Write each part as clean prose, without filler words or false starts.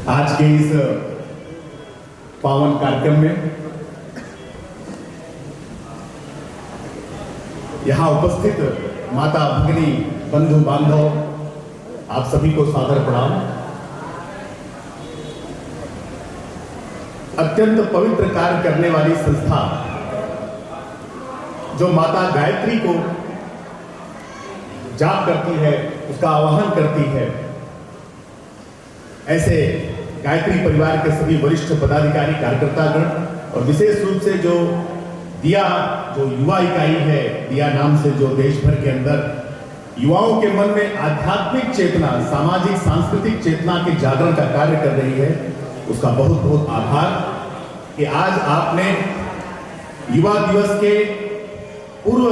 आज के इस पावन कार्यक्रम में यहाँ उपस्थित माता भगिनी बंधु बांधव आप सभी को सादर प्रणाम। अत्यंत पवित्र कार्य करने वाली संस्था जो माता गायत्री को जाप करती है, उसका आवाहन करती है, ऐसे गायत्री परिवार के सभी वरिष्ठ पदाधिकारी कार्यकर्तागण और विशेष रूप से जो दिया जो युवा इकाई है, दिया नाम से जो देश भर के अंदर युवाओं के मन में आध्यात्मिक चेतना, सामाजिक सांस्कृतिक चेतना के जागरण का कार्य कर रही है, उसका बहुत बहुत आभार कि आज आपने युवा दिवस के पूर्व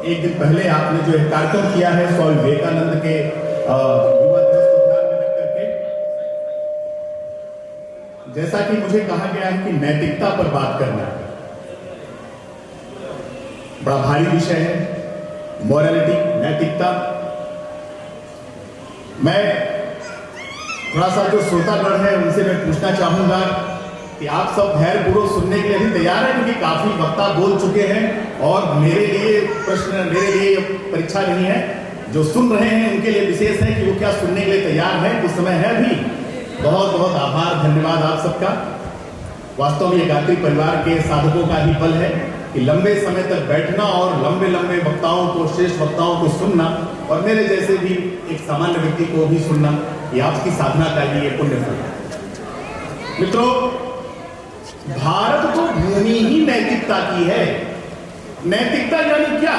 एक दिन पहले आपने जो एक कार्यक्रम किया है स्वामी विवेकानंद के युवा दिवस को ध्यान में रख करके, जैसा कि मुझे कहा गया है कि नैतिकता पर बात करना बड़ा भारी विषय है, मॉरलिटी, नैतिकता। मैं थोड़ा सा जो श्रोतागण है उनसे मैं पूछना चाहूंगा कि आप सब धैर्यपूर्वक सुनने के लिए भी तैयार हैं, क्योंकि काफी वक्ता बोल चुके हैं और मेरे लिए प्रश्न, मेरे लिए परीक्षा नहीं है, जो सुन रहे हैं उनके लिए विशेष है कि वो क्या सुनने के लिए तैयार हैं। कुछ समय है भी। बहुत बहुत आभार, धन्यवाद आप सबका। वास्तव में ये गायत्री परिवार के साधकों का ही बल है कि लंबे समय तक बैठना और लंबे लंबे वक्ताओं को, श्रेष्ठ वक्ताओं को सुनना और मेरे जैसे भी एक सामान्य व्यक्ति को भी सुनना, ये आपकी साधना का लिए पुण्य फल है। मित्रों, भारत तो भूमि ही नैतिकता की है। नैतिकता यानी क्या?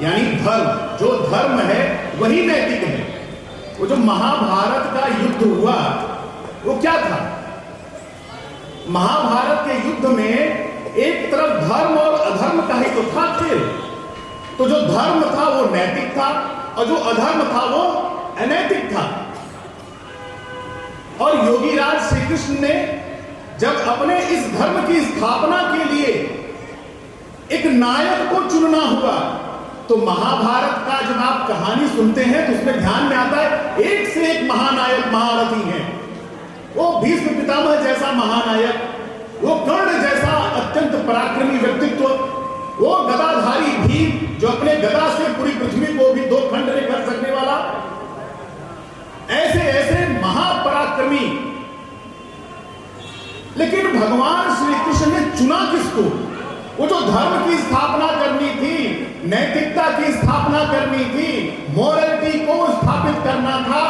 यानी धर्म। जो धर्म है वही नैतिक है। वो जो महाभारत का युद्ध हुआ वो क्या था? महाभारत के युद्ध में एक तरफ धर्म और अधर्म का ही तो था खेल। तो जो धर्म था वो नैतिक था और जो अधर्म था वो अनैतिक था। और योगीराज श्री कृष्ण ने जब अपने इस धर्म की स्थापना के लिए एक नायक को चुनना हुआ, तो महाभारत का जब आप कहानी सुनते हैं तो उसमें ध्यान में आता है एक से एक महानायक, महारथी हैं। वो भीष्म पितामह जैसा महानायक, वो कर्ण जैसा अत्यंत पराक्रमी व्यक्तित्व, वो गदाधारी भीम जो अपने गदा से पूरी पृथ्वी को भी दो खंड में कर सकने वाला, ऐसे ऐसे महापराक्रमी। लेकिन भगवान श्री कृष्ण ने चुना किसको? वो जो धर्म की स्थापना करनी थी, नैतिकता की स्थापना करनी थी, मॉरलिटी को स्थापित करना था,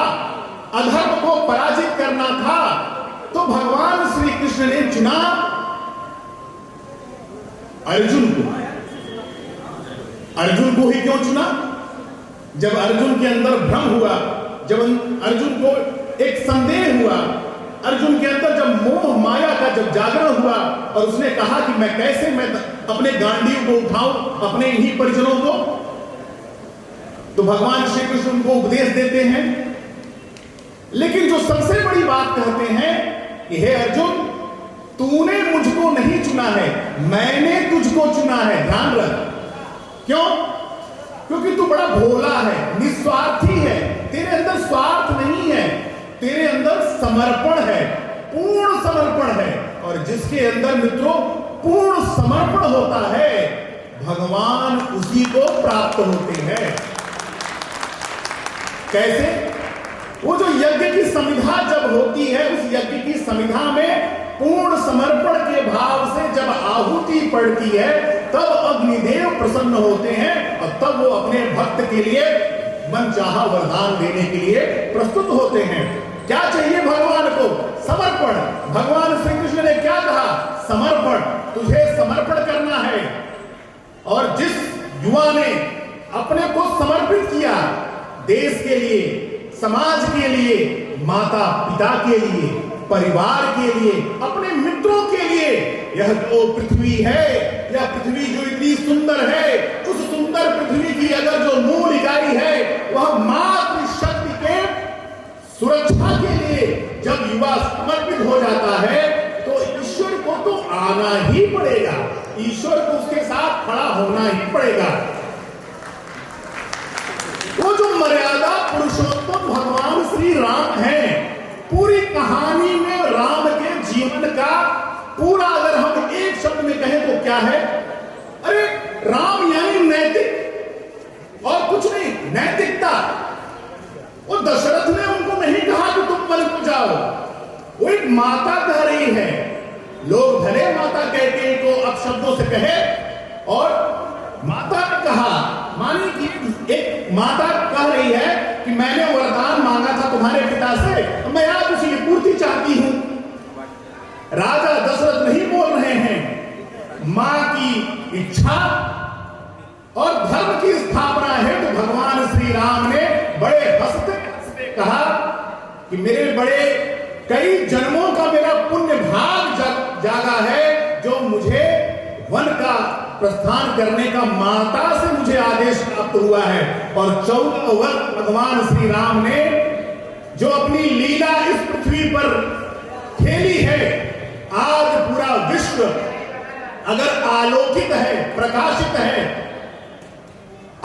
अधर्म को पराजित करना था, तो भगवान श्री कृष्ण ने चुना अर्जुन को। अर्जुन को ही क्यों चुना? जब अर्जुन के अंदर भ्रम हुआ, जब अर्जुन को एक संदेह हुआ, अर्जुन के अंदर जब मोह माया का जब जागरण हुआ और उसने कहा कि मैं कैसे मैं अपने गांडीव को उठाऊं, अपने इन्हीं परिजनों को, तो भगवान श्री कृष्ण उनको उपदेश देते हैं। लेकिन जो सबसे बड़ी बात कहते हैं कि हे अर्जुन, तूने मुझको नहीं चुना है, मैंने तुझको चुना है। ध्यान रख। क्यों? क्योंकि तू बड़ा भोला है, निस्वार्थी है, तेरे अंदर स्वार्थ नहीं है, तेरे अंदर समर्पण है, पूर्ण समर्पण है। और जिसके अंदर मित्रों पूर्ण समर्पण होता है, भगवान उसी को प्राप्त होते हैं। कैसे? वो जो यज्ञ की समिधा जब होती है, उस यज्ञ की समिधा में पूर्ण समर्पण के भाव से जब आहुति पड़ती है, तब अग्निदेव प्रसन्न होते हैं और तब वो अपने भक्त के लिए मनचाहा वरदान देने के लिए प्रस्तुत होते हैं। क्या चाहिए भगवान को? समर्पण। भगवान श्री कृष्ण ने क्या कहा? समर्पण। तुझे समर्पण करना है। और जिस युवा ने अपने को समर्पित किया देश के लिए, समाज के लिए, माता पिता के लिए, परिवार के लिए, अपने मित्रों के लिए, यह जो पृथ्वी है, यह पृथ्वी जो इतनी सुंदर है, उस सुंदर पृथ्वी की अगर जो मूल इकाई है वह मातृशक्ति के सुरक्षा के लिए जब युवा समर्पित हो जाता है, तो ईश्वर को तो आना ही पड़ेगा, ईश्वर को उसके साथ खड़ा होना ही पड़ेगा। वो जो मर्यादा पुरुषोत्तम भगवान श्री राम हैं, पूरी कहानी दशरथ ने उनको नहीं कहा कि तुम वन को जाओ, वो एक माता कह रही है। लोग भले माता कहते को अपशब्दों से कहे, और माता ने कहा, मानी कि एक माता कह रही है कि मैंने वरदान मांगा था तुम्हारे पिता से, तो मैं आज उसी की पूर्ति चाहती हूं। राजा दशरथ नहीं बोल रहे हैं, मां की इच्छा और धर्म की स्थापना है। तो भगवान श्री राम ने बड़े हंसते हंसते कहा कि मेरे बड़े कई जन्मों का मेरा पुण्य भाग जागा है, जो मुझे वन का प्रस्थान करने का माता से मुझे आदेश प्राप्त हुआ है। और 14 वर्ष भगवान श्री राम ने जो अपनी लीला इस पृथ्वी पर खेली है, आज पूरा विश्व अगर आलोकित है, प्रकाशित है,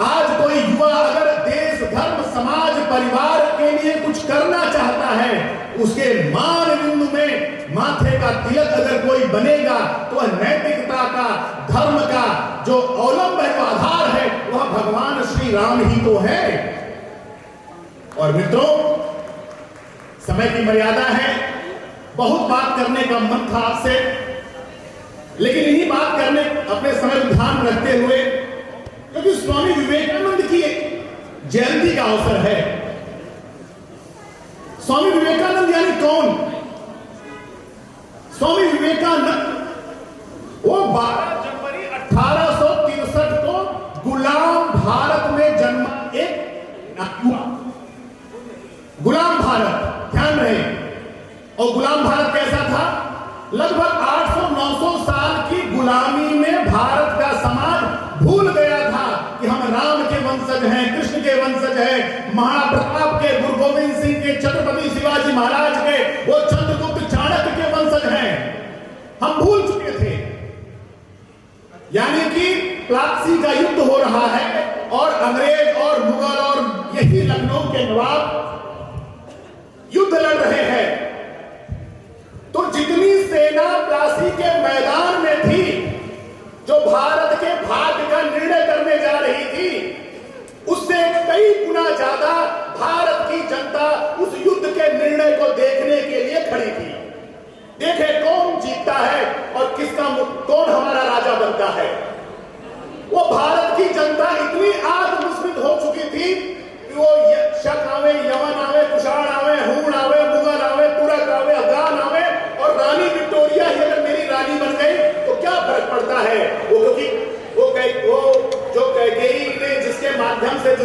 आज कोई युवा अगर देश, धर्म, समाज, परिवार के लिए कुछ करना चाहता है, उसके मान बिंदु में माथे का तिलक अगर कोई बनेगा, तो नैतिकता का, धर्म का जो अवलंब है, जो आधार है, वह भगवान श्री राम ही तो है। और मित्रों, समय की मर्यादा है, बहुत बात करने का मन था आपसे, लेकिन यही बात करने अपने समय को ध्यान में रखते हुए, क्योंकि स्वामी विवेकानंद की जयंती का अवसर है। स्वामी विवेकानंद यानी कौन? स्वामी विवेकानंद वो 12 जनवरी 1863 को गुलाम भारत में जन्मा एक युवा, गुलाम भारत, ध्यान रहे। और गुलाम भारत कैसा था? लगभग 800-900 साल की गुलामी में भारत का समाज भूल गया था कि हम राम के वंशज हैं, कृष्ण के वंशज हैं, महाप्रताप के, गुरु गोविंद सिंह के, छत्रपति शिवाजी महाराज के, वो चंद्रगुप्त चाणक्य के वंशज हैं। हम भूल चुके थे। यानी कि प्लासी का युद्ध हो रहा है और अंग्रेज और मुगल और यही लखनऊ के नवाब युद्ध लड़ रहे हैं। तो जितनी सेना प्लासी के मैदान में थी, जो भारत के भाग्य का निर्णय करने जा रही थी, उससे कई गुना ज्यादा भारत की जनता उस युद्ध के निर्णय को देखने के लिए खड़ी थी। देखे कौन जीतता है और कौन हमारा राजा बनता है। वो भारत की जनता इतनी आत्मविस्मृत हो चुकी थी कि वो शक आवे, यमन आवे, कुषाण आवे, हूण आवे, मुगल आवे, तुरक आवे, अफगान आवे, और रानी विक्टोरिया ही अगर मेरी रानी बन गई तो क्या फर्क पड़ता है। वो क्योंकि वो जो कैकेयी ने, जिसके माध्यम से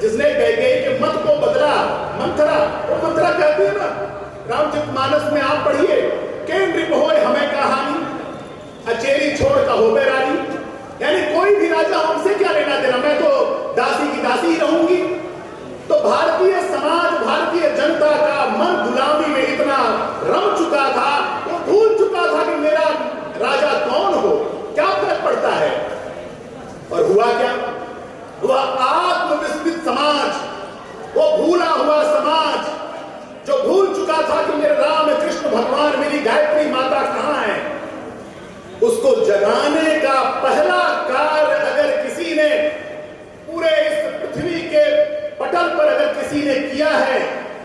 जिसने कैकेयी के मत को बदला, मंथरा, वो मंथरा कहती है ना, रामचरितमानस में आप पढ़िए, केन रिप होए हमें कहानी, अचेरी छोड़ का होबे रानी। यानी कोई भी राजा हमसे क्या लेना देना, मैं तो दासी की दासी ही रहूंगी। तो भारतीय समाज, भारतीय जनता का मन गुलामी में इतना रम चुका था, वो भूल चुका था कि मेरा राजा कौन हो, क्या फर्क पड़ता है। और हुआ क्या? हुआ आत्मविस्मृत समाज, वो भूला हुआ समाज जो भूल चुका था कि मेरे राम कृष्ण भगवान, मेरी गायत्री माता कहां है। उसको जगाने का पहला कार्य अगर किसी ने पूरे इस पृथ्वी के पटल पर अगर किसी ने किया है,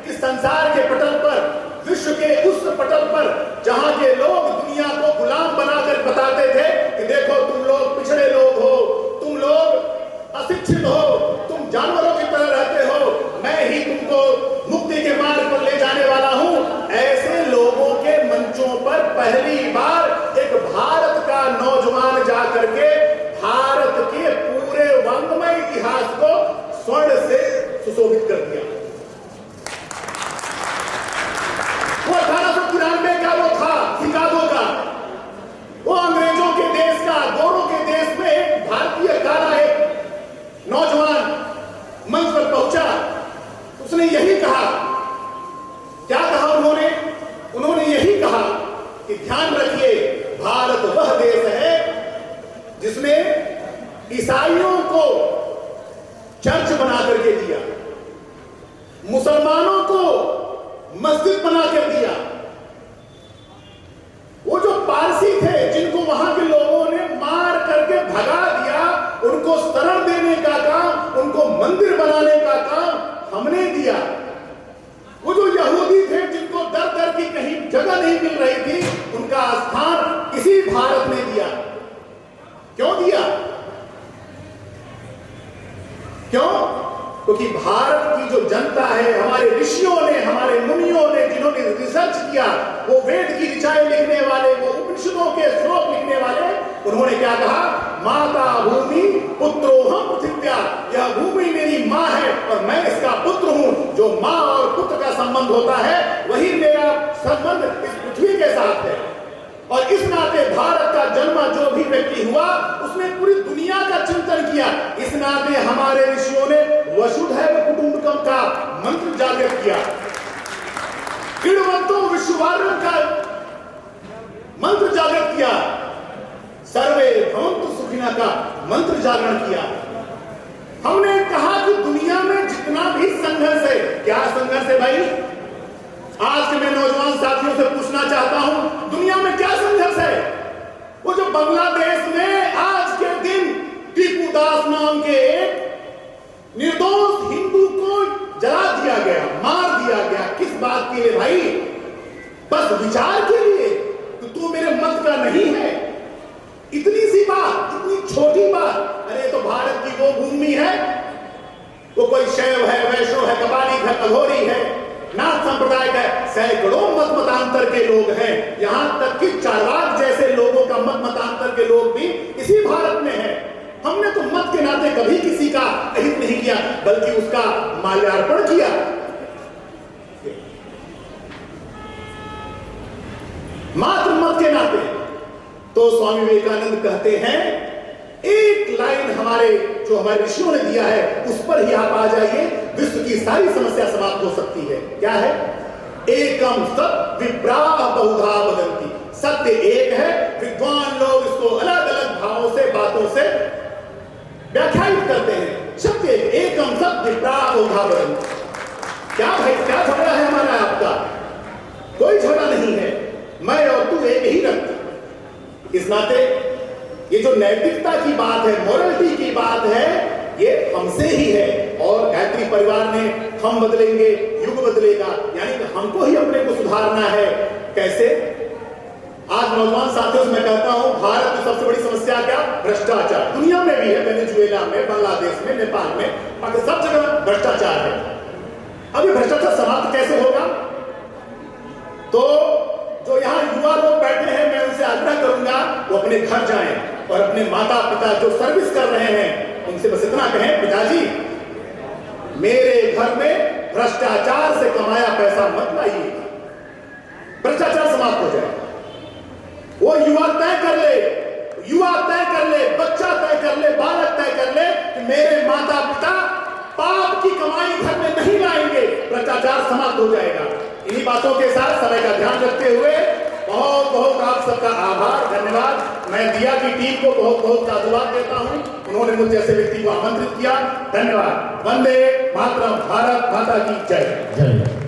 कि संसार के पटल पर, विश्व के उस पटल पर जहां के लोग दुनिया को गुलाम बनाकर बताते थे कि देखो तुम लोग पिछड़े लोग हो, तुम लोग अशिक्षित हो, तुम जानवरों की तरह रहते हो, मैं ही तुमको मुक्ति के मार्ग पर ले जाने वाला हूं। ऐसे लोगों के मंचों पर पहली बार एक भारत का नौजवान जाकर के भारत के पूरे वंगमय इतिहास को स्वर्ण से सुशोभित कर दिया। वो 1893 का वो था, शिकागो का, वो अंग्रेजों के देश का, गोरों के देश में एक भारतीय काला एक नौजवान मंच पर पहुंचा। उसने यही कहा, क्या कहा उन्होंने यही कहा कि ध्यान रखिए, भारत वह देश है जिसने ईसाइयों को चर्च बना करके दिया, मुसलमानों को मस्जिद बना कर दिया। वो जो पारसी थे, जिनको वहां के लोगों ने मार करके भगा दिया, उनको शरण देने का काम, उनको मंदिर बनाने का काम हमने दिया। जगह नहीं मिल रही थी, उनका स्थान इसी भारत ने दिया। क्यों दिया? क्यों? क्योंकि भारत की जो जनता है, हमारे ऋषियों ने, हमारे मुनियों ने, जिन्होंने रिसर्च किया, वो वेद की ऋचाएं लिखने वाले, वो उपनिषदों के श्लोक लिखने वाले, उन्होंने क्या कहा? माता भूमि पुत्रोहम पृथिव्या, यह भूमि मेरी माँ है और मैं इसका पुत्र हूं। जो माँ और पुत्र का संबंध होता है, वही मेरा संबंध इस पृथ्वी के साथ है। और इस नाते भारत का जन्म जो भी व्यक्ति हुआ, उसने पूरी दुनिया का चिंतन किया। इस नाते हमारे ऋषियों ने वसुधैव कुटुंबकम का मंत्र जागृत किया, क्रीडवंतो विश्ववार्यम का मंत्र जागृत किया, सर्वे भवन्तु सुखिनः का मंत्र जागरण किया। हमने कहा कि दुनिया में जितना भी संघर्ष है, क्या संघर्ष है भाई? आज के मैं नौजवान साथियों से पूछना चाहता हूं, दुनिया में क्या संघर्ष है? वो जो बांग्लादेश में आज के दिन टीपू दास नाम के एक निर्दोष हिंदू को जला दिया गया, मार दिया गया, किस बात के लिए भाई? बस विचार के लिए कि तू मेरे मत का नहीं है। इतनी सी बात, इतनी छोटी बात। अरे तो भारत की वो भूमि है, वो कोई शैव है, वैष्णव है, कबाली है, अघोरी है, नाथ संप्रदाय का सैकड़ों मत मतांतर के लोग हैं। यहां तक कि चार्वाक जैसे लोगों का मत मतांतर के लोग भी इसी भारत में हैं। हमने तो मत के नाते कभी किसी का अहित नहीं किया, बल्कि उसका माल्यार्पण किया। मात्र मत के नाते। तो स्वामी विवेकानंद कहते हैं, एक लाइन हमारे जो हमारे ऋषियों ने दिया है, उस पर ही आप आ जाइए, विश्व की सारी समस्या समाप्त हो सकती है। क्या है? एकम सत विप्राः बहुधा वदन्ति। सत्य एक है, विद्वान लोग इसको अलग अलग भावों से, बातों से व्याख्यायित करते हैं। सत्य एकम सत विप्राः बहुधा वदन्ति। क्या भाई, क्या झगड़ा है हमारा आपका? कोई झगड़ा नहीं है, मैं और तू एक ही रक्त। इस नाते ये जो नैतिकता की बात है, मोरलिटी की बात है, ये हमसे ही है। और गायत्री परिवार ने हम बदलेंगे, युग बदलेगा, यानी कि हमको ही अपने को सुधारना है। कैसे? आज नौजवान साथियों से मैं कहता हूं, भारत की सबसे बड़ी समस्या क्या? भ्रष्टाचार। दुनिया में भी है, वेनेजुएला में, बांग्लादेश में, नेपाल में, बाकी सब जगह भ्रष्टाचार है। अब ये भ्रष्टाचार समाप्त कैसे होगा? तो जो यहाँ युवा लोग बैठे हैं, मैं उनसे आग्रह करूंगा, वो अपने घर जाएं और अपने माता पिता जो सर्विस कर रहे हैं, उनसे बस इतना कहें, पिताजी मेरे घर में भ्रष्टाचार से कमाया पैसा मत लाइए। भ्रष्टाचार समाप्त हो जाए। वो युवा तय कर ले, बच्चा तय कर ले, बालक तय कर ले कि मेरे माता पिता पाप की कमाई घर में नहीं लाएंगे, भ्रष्टाचार समाप्त हो जाएगा। इन्हीं बातों के साथ समय का ध्यान रखते हुए बहुत बहुत आप सबका आभार, धन्यवाद। मैं दिया की टीम को बहुत बहुत साधुवाद देता हूं, उन्होंने मुझे जैसे व्यक्ति को आमंत्रित किया। धन्यवाद। वंदे मातरम। भारत माता की जय।